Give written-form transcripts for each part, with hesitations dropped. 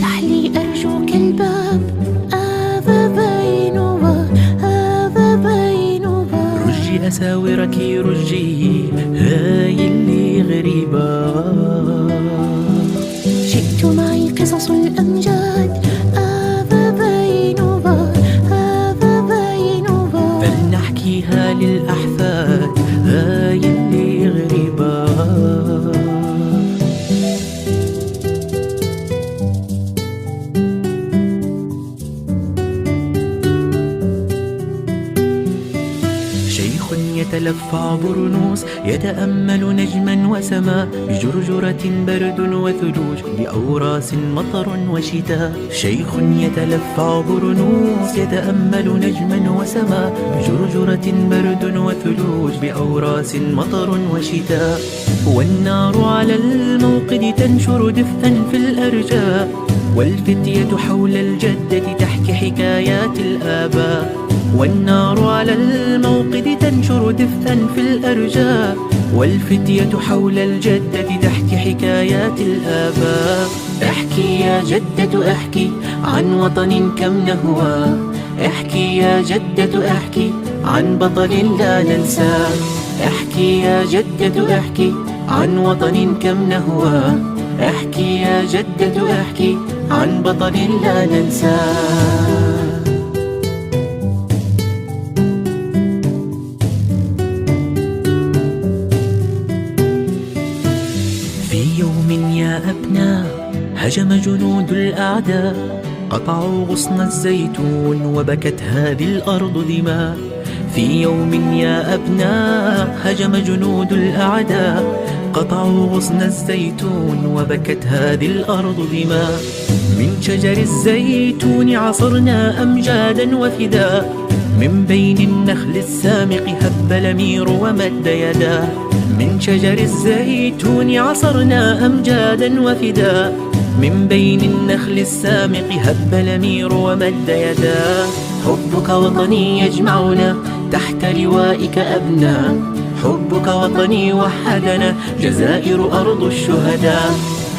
افتح لي أرجوك الباب، هذا بيننا، هذا بيننا. رجي أساورك رجي، هاي اللي غريبة. جئت معي قصص الأمجاد، هذا بيننا، هذا بيننا. فلنحكيها للأحفاد، هاي اللي غريبة. شيخ يتلفع برنوس، يتأمل نجما وسماء، بجرجرة برد وثلوج، بأوراس مطر وشتاء. شيخ يتلفع برنوس، يتأمل نجما وسماء، بجرجرة برد وثلوج، بأوراس مطر وشتاء. والنار على الموقد تنشر دفئا في الأرجاء، والفتية حول الجدة تحكي حكايات الآباء. والنار على الموقد تنشر دفئا في الأرجاء، والفتية حول الجدة تحكي حكايات الآباء. احكي يا جدة احكي عن وطن كم نهوى، احكي يا جدة احكي عن بطل لا ننساه. احكي يا جدة احكي عن وطن كم نهوى، احكي يا جدة احكي عن بطل لا ننساه. في يوم يا أبناء هجم جنود الأعداء، قطعوا غصن الزيتون وبكت هذه الأرض دماء. في يوم يا أبناء هجم جنود الأعداء، قطعوا غصن الزيتون وبكت هذه الأرض دماء. من شجر الزيتون عصرنا أمجادا وفداء، من بين النخل السامق هب الأمير ومد يداه. من شجر الزيتون عصرنا أمجادا وفداء، من بين النخل السامق هب الأمير ومد يداه. حبك وطني يجمعنا تحت لوائك أبناء، حبك وطني وحدنا جزائر أرض الشهداء.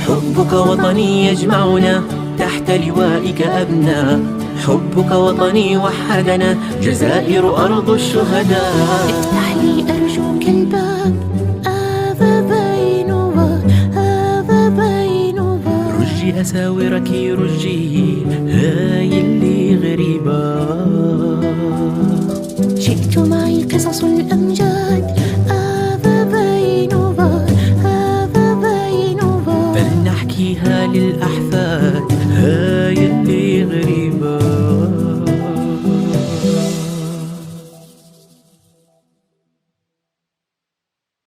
حبك وطني يجمعنا تحت لوائك أبناء، حبك وطني وحدنا جزائر أرض الشهداء. افتح لي أرجوك الباب، هذا بيننا، هذا بيننا. رجي أساورك رجي، هاي